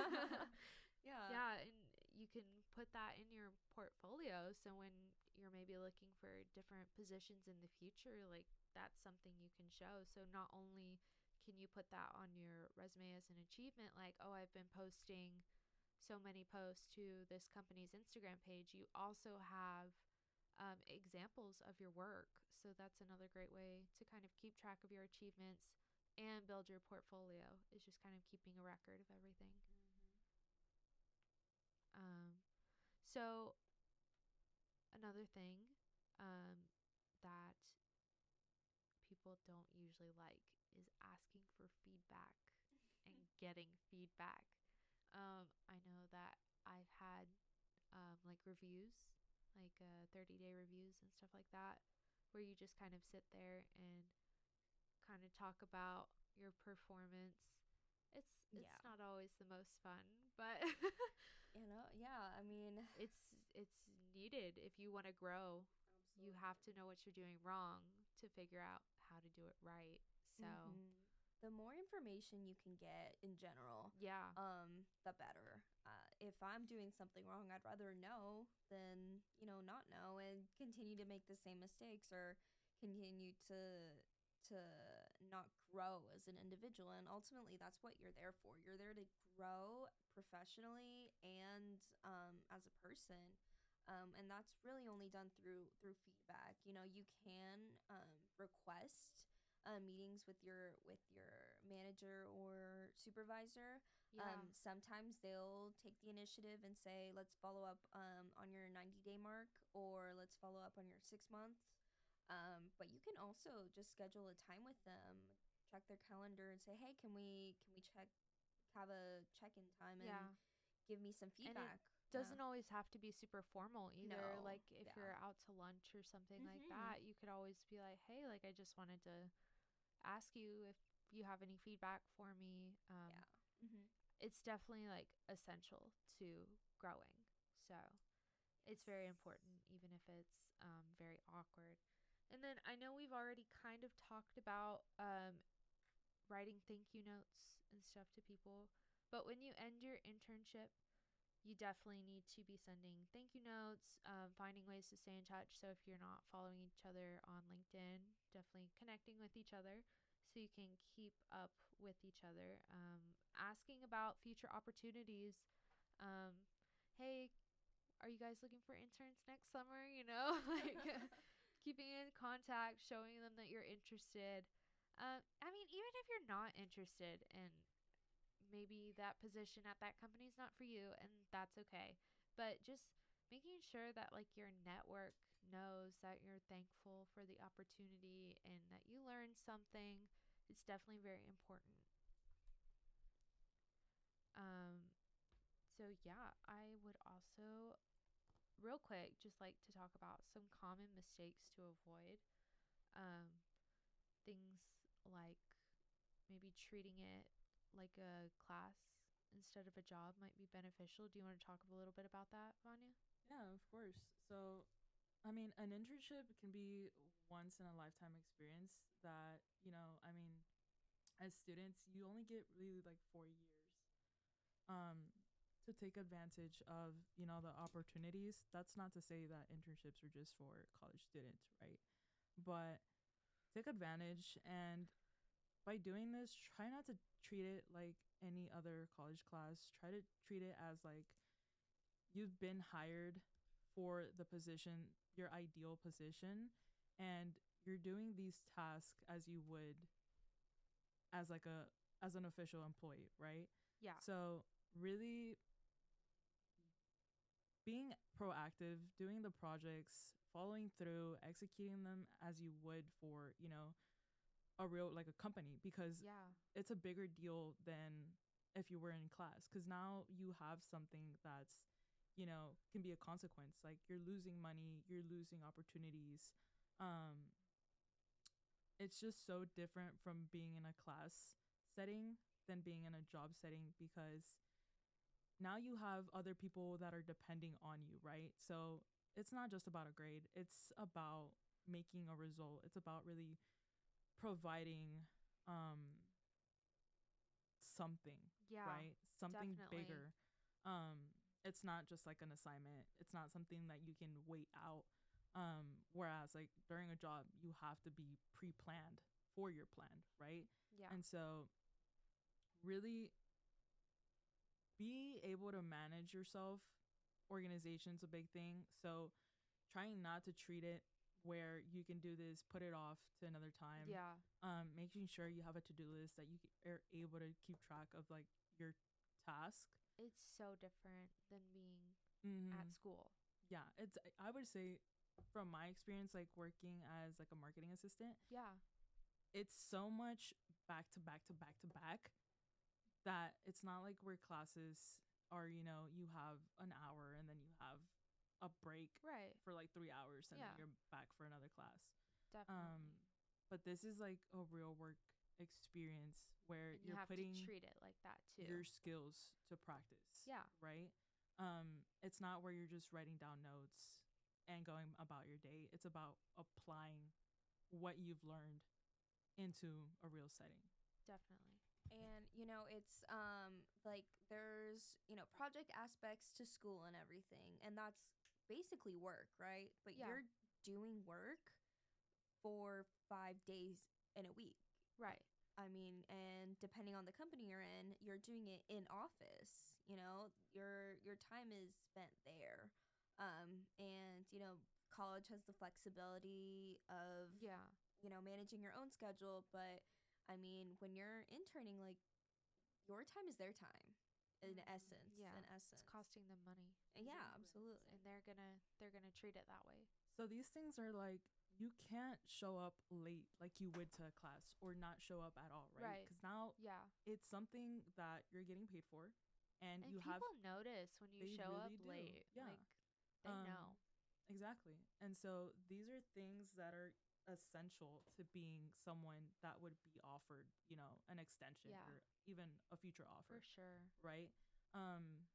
Speaker 1: Yeah. Yeah, and you can put that in your portfolio, so when you're maybe looking for different positions in the future, like that's something you can show. So not only can you put that on your resume as an achievement, like, oh, I've been posting so many posts to this company's Instagram page, you also have examples of your work. So that's another great way to kind of keep track of your achievements and build your portfolio, is just kind of keeping a record of everything. So another thing that people don't usually like is asking for feedback and getting feedback. I know that I've had like reviews, like 30-day reviews and stuff like that, where you just kind of sit there and kind of talk about your performance. It's not always the most fun, but
Speaker 3: I mean,
Speaker 1: it's needed if you want to grow.
Speaker 3: Absolutely.
Speaker 1: You have to know what you're doing wrong to figure out how to do it right. So
Speaker 3: the more information you can get in general, the better. If I'm doing something wrong, I'd rather know than not know and continue to make the same mistakes, or continue to not grow as an individual. And ultimately, that's what you're there for. You're there to grow professionally and as a person. And that's really only done through feedback. You can request meetings with your manager or supervisor. Sometimes they'll take the initiative and say, let's follow up on your 90-day mark, or let's follow up on your 6 months. But you can also just schedule a time with them, check their calendar, and say, hey, can we have a check-in time and give me some feedback.
Speaker 1: Doesn't always have to be super formal either.
Speaker 3: No.
Speaker 1: Like if you're out to lunch or something like that, you could always be like, hey, like I just wanted to ask you if you have any feedback for me. It's definitely like essential to growing. So it's very important, even if it's very awkward. And then I know we've already kind of talked about writing thank you notes and stuff to people, but when you end your internship, you definitely need to be sending thank you notes, finding ways to stay in touch. So if you're not following each other on LinkedIn, definitely connecting with each other so you can keep up with each other. Asking about future opportunities. Hey, are you guys looking for interns next summer? Like keeping in contact, showing them that you're interested. I mean, even if you're not interested and maybe that position at that company is not for you, and that's okay. But just making sure that like your network knows that you're thankful for the opportunity and that you learned something, it's definitely very important. Um, so yeah, I would also real quick just like to talk about some common mistakes to avoid. Um, things like maybe treating it like a class instead of a job might be beneficial. Do you want to talk a little bit about that, Vanya?
Speaker 2: Yeah, of course. So, I mean, an internship can be once in a lifetime experience that, as students, you only get really like 4 years um, to take advantage of, the opportunities. That's not to say that internships are just for college students, right? But take advantage, and by doing this, try not to treat it like any other college class. Try to treat it as like you've been hired for the position, your ideal position, and you're doing these tasks as you would as like a as an official employee, right?
Speaker 1: Yeah.
Speaker 2: So really being proactive, doing the projects, following through, executing them as you would for, a real like a company, because
Speaker 1: Yeah.
Speaker 2: it's a bigger deal than if you were in class, because now you have something that's can be a consequence, like you're losing money, you're losing opportunities. um it's just so different from being in a class setting than being in a job setting, because now you have other people that are depending on you, right? So it's not just about a grade, it's about making a result, it's about really providing um something,
Speaker 1: Yeah.
Speaker 2: right? Something
Speaker 1: Definitely.
Speaker 2: bigger. It's not just like an assignment. It's not something that you can wait out. Whereas like during a job, you have to be pre-planned for your plan, right?
Speaker 1: Yeah.
Speaker 2: And so really be able to manage yourself. Organization's a big thing. So trying not to treat it where you can do this, put it off to another time.
Speaker 1: Yeah.
Speaker 2: Making sure you have a to-do list that you are able to keep track of like your task.
Speaker 1: It's so different than being at
Speaker 2: Mm-hmm.
Speaker 1: school.
Speaker 2: Yeah, it's I would say from my experience, like working as like a marketing assistant,
Speaker 1: Yeah.
Speaker 2: it's so much back to back to back to back that it's not like where classes are, you have an hour and then you have a break
Speaker 1: Right.
Speaker 2: for like 3 hours and then
Speaker 1: Yeah.
Speaker 2: you're back for another class.
Speaker 1: Definitely.
Speaker 2: Um, but this is like a real work experience where
Speaker 1: And you
Speaker 2: you're
Speaker 1: have to
Speaker 2: putting
Speaker 1: treat it like that too.
Speaker 2: your skills to practice,
Speaker 1: Yeah.
Speaker 2: right? It's not where you're just writing down notes and going about your day. It's about applying what you've learned into a real setting.
Speaker 1: Definitely.
Speaker 3: And it's like there's project aspects to school and everything, and that's basically work, right? But
Speaker 1: Yeah.
Speaker 3: you're doing work for 5 days in a week.
Speaker 1: Right.
Speaker 3: I mean, and depending on the company you're in, you're doing it in office. Your time is spent there, and college has the flexibility of
Speaker 1: Yeah.
Speaker 3: managing your own schedule. But I mean, when you're interning, like your time is their time, in essence.
Speaker 1: Yeah.
Speaker 3: In
Speaker 1: It's
Speaker 3: essence,
Speaker 1: costing them money.
Speaker 3: yeah,
Speaker 1: Exactly.
Speaker 3: absolutely.
Speaker 1: And they're gonna treat it that way.
Speaker 2: So these things are like you can't show up late like you would to a class or not show up at all, right?
Speaker 1: Right.
Speaker 2: Because now
Speaker 1: Yeah.
Speaker 2: it's something that you're getting paid for, and
Speaker 1: And
Speaker 2: you have
Speaker 1: people notice when you
Speaker 2: they
Speaker 1: show up
Speaker 2: really do,
Speaker 1: late.
Speaker 2: yeah.
Speaker 1: Like they know.
Speaker 2: Exactly. And so these are things that are essential to being someone that would be offered, an extension
Speaker 1: Yeah.
Speaker 2: or even a future
Speaker 1: For
Speaker 2: offer,
Speaker 1: sure.
Speaker 2: right? Um,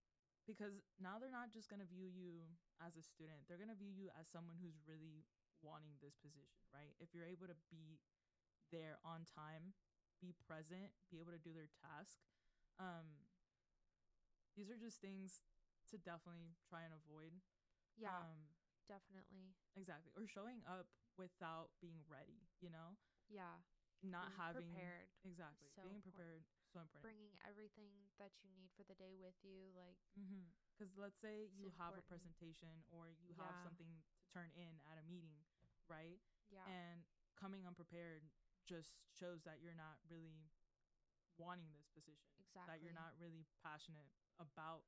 Speaker 2: because now they're not just going to view you as a student, they're going to view you as someone who's really wanting this position, right? If you're able to be there on time, be present, be able to do their task, um, these are just things to definitely try and avoid.
Speaker 1: Yeah.
Speaker 2: Um,
Speaker 1: Definitely.
Speaker 2: exactly. Or showing up without being ready,
Speaker 1: Yeah.
Speaker 2: not
Speaker 1: Being
Speaker 2: having,
Speaker 1: prepared
Speaker 2: exactly,
Speaker 1: is so
Speaker 2: being
Speaker 1: important.
Speaker 2: prepared, so important.
Speaker 1: Bringing everything that you need for the day with you. Like
Speaker 2: Because let's say
Speaker 1: it's
Speaker 2: you have a
Speaker 1: important.
Speaker 2: presentation or you have
Speaker 1: Yeah.
Speaker 2: something to turn in at a meeting, right?
Speaker 1: Yeah.
Speaker 2: And coming unprepared just shows that you're not really wanting this position, that you're
Speaker 1: Exactly.
Speaker 2: not really passionate about,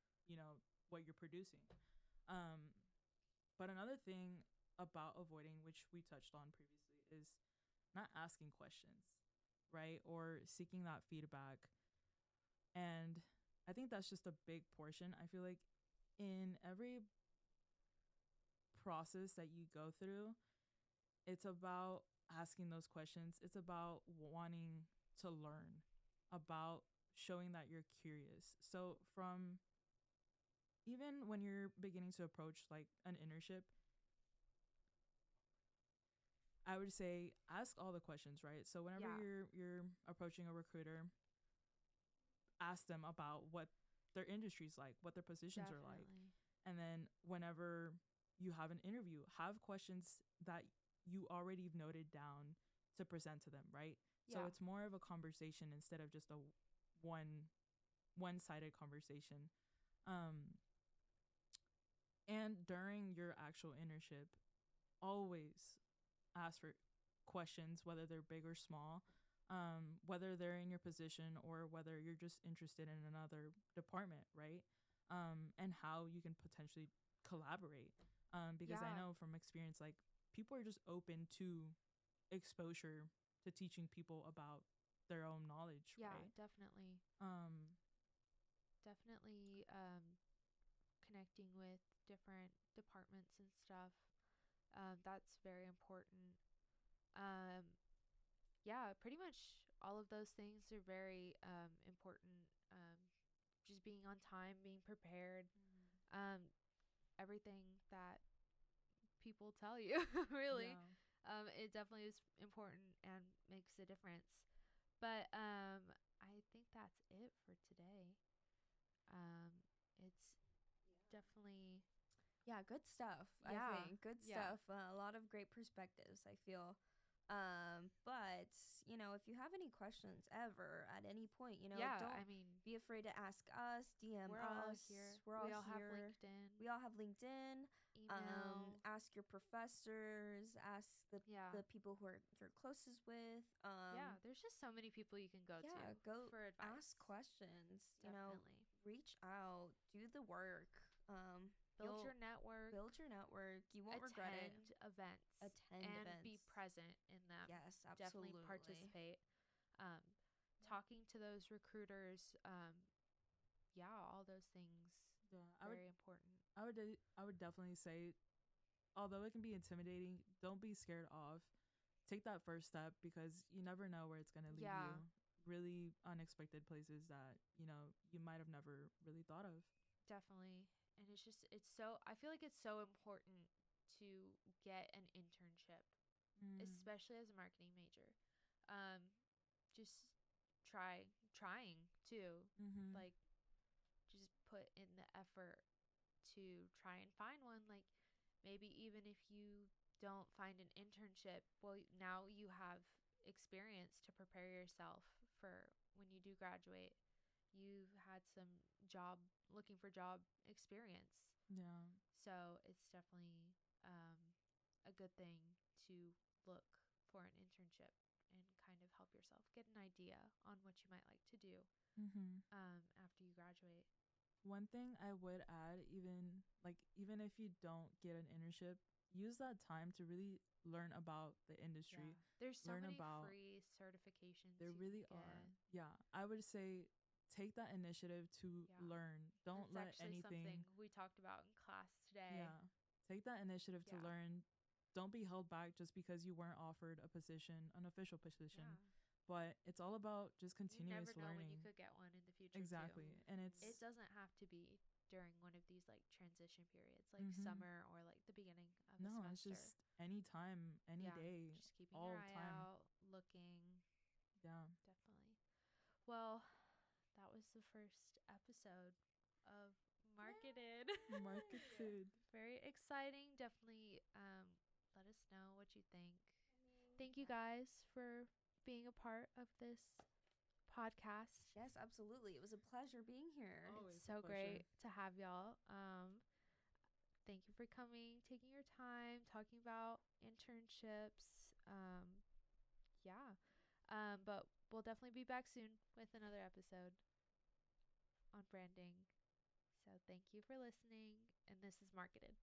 Speaker 2: what you're producing. Um, but another thing about avoiding, which we touched on previously, is not asking questions, right? Or seeking that feedback. And I think that's just a big portion. I feel like in every process that you go through, it's about asking those questions. It's about wanting to learn, about showing that you're curious. So, from even when you're beginning to approach like an internship, I would say ask all the questions, right? So whenever
Speaker 1: Yeah.
Speaker 2: you're approaching a recruiter, ask them about what their industry's like, what their positions are like.
Speaker 1: Definitely.
Speaker 2: And then whenever you have an interview, have questions that you already noted down to present to them, right? So
Speaker 1: Yeah.
Speaker 2: it's more of a conversation instead of just a one-sided conversation. Um and during your actual internship, always ask for questions, whether they're big or small, whether they're in your position or whether you're just interested in another department, right? And how you can potentially collaborate. Because I
Speaker 1: Yeah.
Speaker 2: know from experience, like people are just open to exposure to teaching people about their own knowledge,
Speaker 1: Yeah.
Speaker 2: right?
Speaker 1: Definitely.
Speaker 2: Um,
Speaker 1: Definitely. Connecting with different departments and stuff. That's very important. Um, yeah, pretty much all of those things are very important. Just being on time, being prepared, um, everything that people tell you, really.
Speaker 2: yeah.
Speaker 1: It definitely is important and makes a difference. But I think that's it for today. It's definitely,
Speaker 3: Yeah, good stuff. I
Speaker 1: yeah,
Speaker 3: think good
Speaker 1: yeah,
Speaker 3: stuff. A lot of great perspectives, I feel. But if you have any questions ever at any point,
Speaker 1: yeah.
Speaker 3: don't
Speaker 1: I mean,
Speaker 3: be afraid to ask us, DM
Speaker 1: we're all
Speaker 3: us.
Speaker 1: here.
Speaker 3: We're all
Speaker 1: We all have
Speaker 3: here.
Speaker 1: LinkedIn,
Speaker 3: We all have LinkedIn.
Speaker 1: email.
Speaker 3: Ask your professors. Ask
Speaker 1: Yeah,
Speaker 3: the people who are you're closest with.
Speaker 1: yeah. There's just so many people you can go to
Speaker 3: Yeah, go
Speaker 1: for
Speaker 3: ask
Speaker 1: advice.
Speaker 3: questions.
Speaker 1: Definitely.
Speaker 3: Reach out. Do the work.
Speaker 1: Build
Speaker 3: You'll
Speaker 1: your network,
Speaker 3: build your network. You won't regret it.
Speaker 1: attend events,
Speaker 3: Attend
Speaker 1: and be
Speaker 3: events.
Speaker 1: present in them.
Speaker 3: Yes,
Speaker 1: Definitely
Speaker 3: absolutely.
Speaker 1: participate. Um, Talking to those recruiters. Yeah, all those things
Speaker 2: Yeah,
Speaker 1: very important.
Speaker 2: I would definitely say, although it can be intimidating, don't be scared off. Take that first step because you never know where it's gonna lead
Speaker 1: Yeah,
Speaker 2: you. Really unexpected places that you might have never really thought of.
Speaker 1: definitely. And it's so I feel like it's so important to get an internship,
Speaker 2: Mm.
Speaker 1: especially as a marketing major. Just trying too.
Speaker 2: Mhm.
Speaker 1: Like just put in the effort to try and find one. Like maybe even if you don't find an internship, well, now you have experience to prepare yourself for when you do graduate. You've had some job looking for job experience.
Speaker 2: Yeah.
Speaker 1: So it's definitely a good thing to look for an internship and kind of help yourself get an idea on what you might like to do
Speaker 2: Mhm.
Speaker 1: after you graduate.
Speaker 2: One thing I would add, even if you don't get an internship, use that time to really learn about the
Speaker 1: Yeah.
Speaker 2: industry.
Speaker 1: There's so
Speaker 2: Learn
Speaker 1: many
Speaker 2: about
Speaker 1: free certifications
Speaker 2: There
Speaker 1: you can
Speaker 2: really
Speaker 1: get.
Speaker 2: are. Yeah, I would say take that initiative to
Speaker 1: Yeah.
Speaker 2: learn. Don't
Speaker 1: That's
Speaker 2: let
Speaker 1: actually
Speaker 2: anything.
Speaker 1: something we talked about in class today.
Speaker 2: Yeah, take that initiative to
Speaker 1: Yeah.
Speaker 2: learn. Don't be held back just because you weren't offered a position, an official
Speaker 1: Yeah.
Speaker 2: position. But it's all about just
Speaker 1: You never
Speaker 2: continuous
Speaker 1: know when you
Speaker 2: learning.
Speaker 1: could get one in the future too.
Speaker 2: Exactly, and
Speaker 1: It
Speaker 2: it's.
Speaker 1: doesn't have to be during one of these like transition periods, like
Speaker 2: Mm-hmm.
Speaker 1: summer or like the beginning of a
Speaker 2: No, it's
Speaker 1: semester.
Speaker 2: just any time, any
Speaker 1: Yeah.
Speaker 2: day,
Speaker 1: Just keeping your
Speaker 2: all
Speaker 1: eye
Speaker 2: time.
Speaker 1: out, looking.
Speaker 2: Yeah.
Speaker 1: Definitely. Well, that was the first episode of MarketED.
Speaker 2: Marketed.
Speaker 1: Very exciting. Definitely let us know what you think. Thank you guys for being a part of this podcast.
Speaker 3: Yes, absolutely. It was a pleasure being here.
Speaker 2: Always
Speaker 1: It's
Speaker 2: a
Speaker 1: so
Speaker 2: pleasure.
Speaker 1: great to have y'all. Thank you for coming, taking your time, talking about internships. Yeah. But we'll definitely be back soon with another episode on branding. So thank you for listening. And this is Marketed.